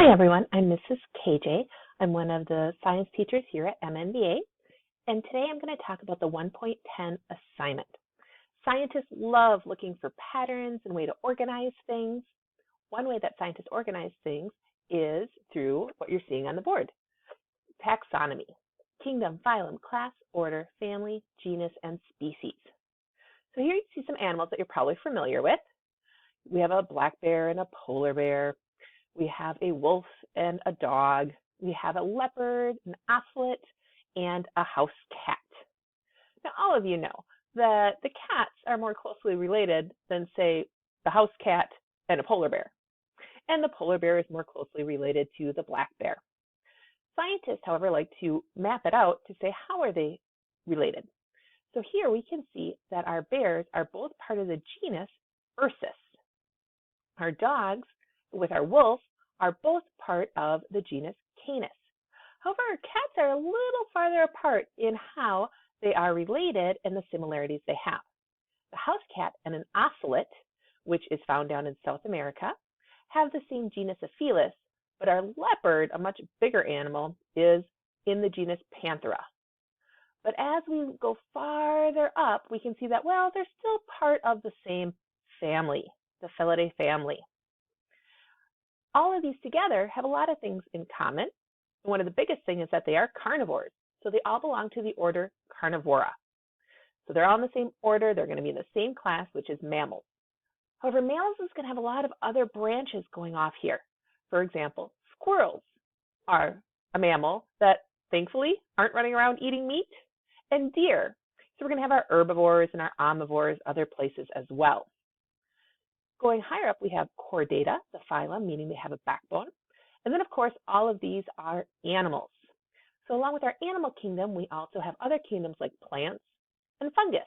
Hi everyone, I'm Mrs. KJ. I'm one of the science teachers here at MNBA, and today I'm going to talk about the 1.10 assignment. Scientists love looking for patterns and way to organize things. One way that scientists organize things is through what you're seeing on the board. Taxonomy: kingdom, phylum, class, order, family, genus, and species. So here you see some animals that you're probably familiar with. We have a black bear and a polar bear. We have a wolf and a dog. We have a leopard, an ocelot, and a house cat. Now, all of you know that the cats are more closely related than, say, the house cat and a polar bear. And the polar bear is more closely related to the black bear. Scientists, however, like to map it out to say, how are they related? So here we can see that our bears are both part of the genus Ursus. Our dogs, with our wolf, are both part of the genus Canis. However, our cats are a little farther apart in how they are related and the similarities they have. The house cat and an ocelot, which is found down in South America, have the same genus Aphelis, but our leopard, a much bigger animal, is in the genus Panthera. But as we go farther up, we can see that, well, they're still part of the same family, the Felidae family. All of these together have a lot of things in common. One of the biggest things is that they are carnivores. So they all belong to the order Carnivora. So they're all in the same order. They're going to be in the same class, which is mammals. However, mammals is going to have a lot of other branches going off here. For example, squirrels are a mammal that thankfully aren't running around eating meat, and deer. So we're going to have our herbivores and our omnivores other places as well. Going higher up, we have chordata, the phylum, meaning they have a backbone. And then, of course, all of these are animals. So along with our animal kingdom, we also have other kingdoms like plants and fungus.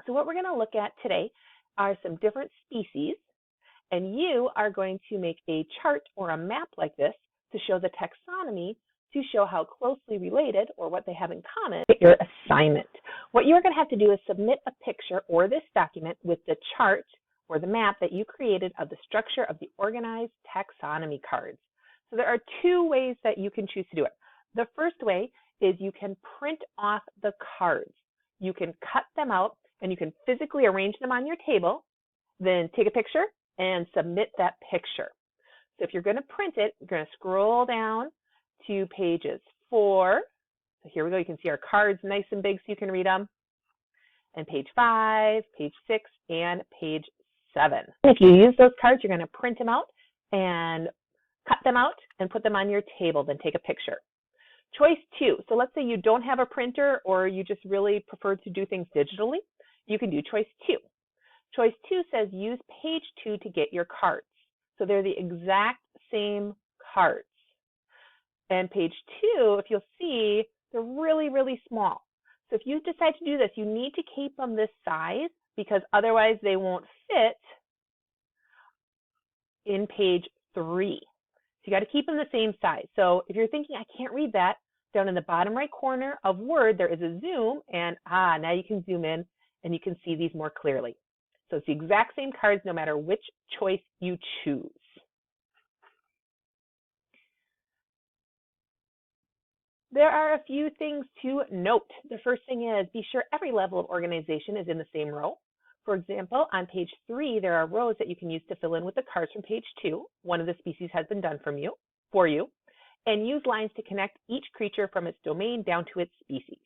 So what we're going to look at today are some different species, and you are going to make a chart or a map like this to show the taxonomy, to show how closely related or what they have in common. Your assignment. What you're going to have to do is submit a picture or this document with the chart or the map that you created of the structure of the organized taxonomy cards. So there are two ways that you can choose to do it. The first way is you can print off the cards. You can cut them out and you can physically arrange them on your table, then take a picture and submit that picture. So if you're going to print it, you're going to scroll down to pages 4. So here we go. You can see our cards nice and big so you can read them. And page 5, page 6, and page 7. If you use those cards, you're going to print them out and cut them out and put them on your table, then take a picture. Choice 2. So let's say you don't have a printer or you just really prefer to do things digitally. You can do choice 2. Choice 2 says use page 2 to get your cards. So they're the exact same cards. And page 2, if you'll see, they're really, really small. So if you decide to do this, you need to keep them this size because otherwise they won't fit in page 3. So you got to keep them the same size. So if you're thinking, I can't read that, down in the bottom right corner of Word, there is a zoom, and now you can zoom in and you can see these more clearly. So it's the exact same cards no matter which choice you choose. There are a few things to note. The first thing is be sure every level of organization is in the same row. For example, on page 3, there are rows that you can use to fill in with the cards from page 2. One of the species has been done for you, and use lines to connect each creature from its domain down to its species.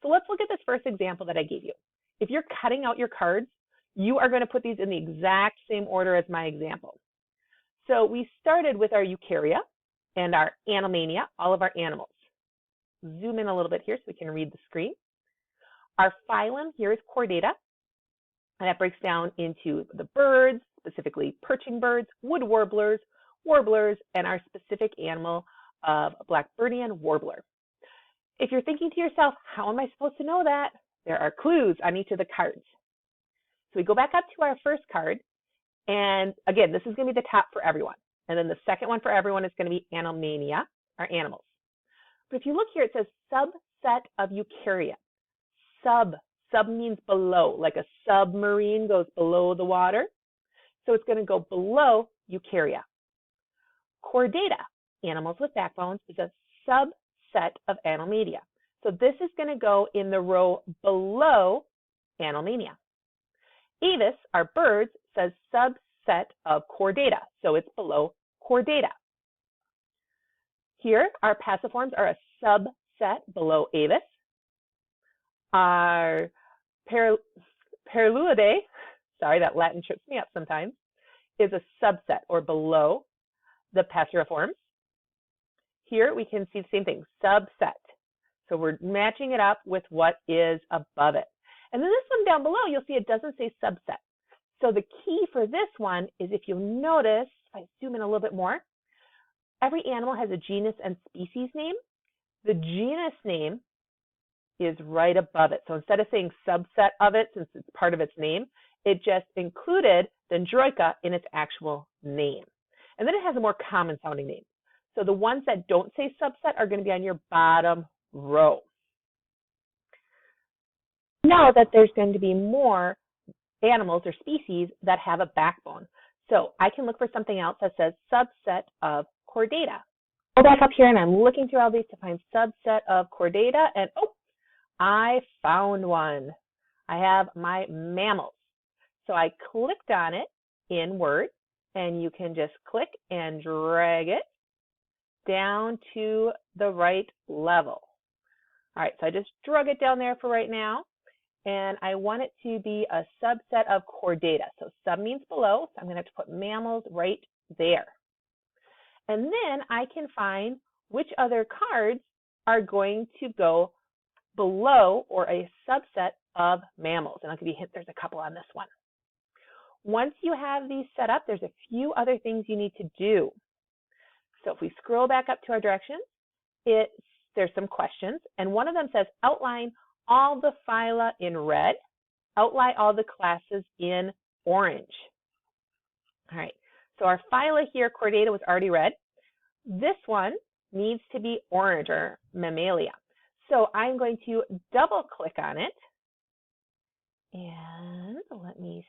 So let's look at this first example that I gave you. If you're cutting out your cards, you are going to put these in the exact same order as my example. So we started with our eukarya and our animania, all of our animals. Zoom in a little bit here so we can read the screen. Our phylum here is chordata, and that breaks down into the birds, specifically perching birds, wood warblers, and our specific animal of Blackbirdian warbler. If you're thinking to yourself, how am I supposed to know that? There are clues on each of the cards. So we go back up to our first card, and again, this is going to be the top for everyone. And then the second one for everyone is going to be animania, our animals. But if you look here, it says subset of eukarya. Sub means below, like a submarine goes below the water. So it's going to go below eukarya. Chordata, animals with backbones, is a subset of Animalia. So this is going to go in the row below Animalia. Aves, our birds, says subset of Chordata, so it's below Chordata. Here, our passiforms are a subset below Aves. Our Paruluidae, sorry, that Latin trips me up sometimes, is a subset or below the passeriforms. Here we can see the same thing, subset. So we're matching it up with what is above it. And then this one down below, you'll see it doesn't say subset. So the key for this one is, if you'll notice, if I zoom in a little bit more, every animal has a genus and species name. The genus name is right above it. So instead of saying subset of it, since it's part of its name, it just included Dendroica in its actual name. And then it has a more common sounding name. So the ones that don't say subset are going to be on your bottom row. Know that there's going to be more animals or species that have a backbone. So I can look for something else that says subset of Chordata. Go back up here and I'm looking through all these to find subset of Chordata, and oh, I found one. I have my mammals. So I clicked on it in Word, and you can just click and drag it down to the right level. All right, so I just drug it down there for right now, and I want it to be a subset of Chordata. So sub means below, so I'm going to have to put mammals right there. And then I can find which other cards are going to go below or a subset of mammals. And I'll give you a hint, there's a couple on this one. Once you have these set up, there's a few other things you need to do. So if we scroll back up to our directions, there's some questions, and one of them says outline all the phyla in red, outline all the classes in orange. All right, so our phyla here, Chordata, was already red. This one needs to be orange, or Mammalia. So I'm going to double click on it, and let me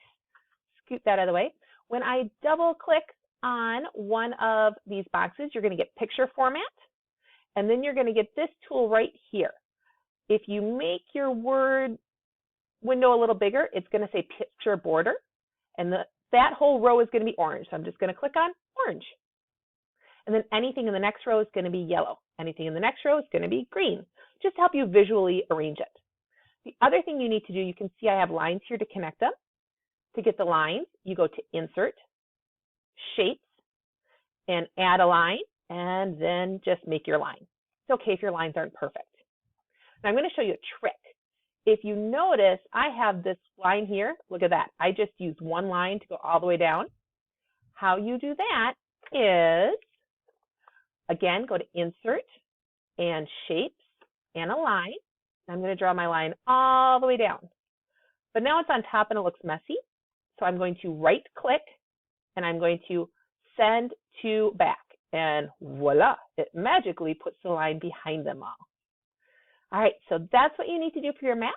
scoot that out of the way. When I double click on one of these boxes, you're going to get picture format, and then you're going to get this tool right here. If you make your Word window a little bigger, it's going to say picture border, and that whole row is going to be orange. So I'm just going to click on orange. And then anything in the next row is going to be yellow. Anything in the next row is going to be green, just to help you visually arrange it. The other thing you need to do, you can see I have lines here to connect them. To get the lines, you go to Insert, Shapes, and add a line, and then just make your line. It's okay if your lines aren't perfect. Now I'm going to show you a trick. If you notice, I have this line here. Look at that. I just used one line to go all the way down. How you do that is, again, go to Insert and Shapes and a line. I'm going to draw my line all the way down. But now it's on top and it looks messy. So I'm going to right click and I'm going to send to back. And voila, it magically puts the line behind them all. All right, so that's what you need to do for your map.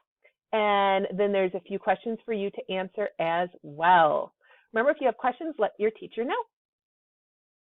And then there's a few questions for you to answer as well. Remember, if you have questions, let your teacher know.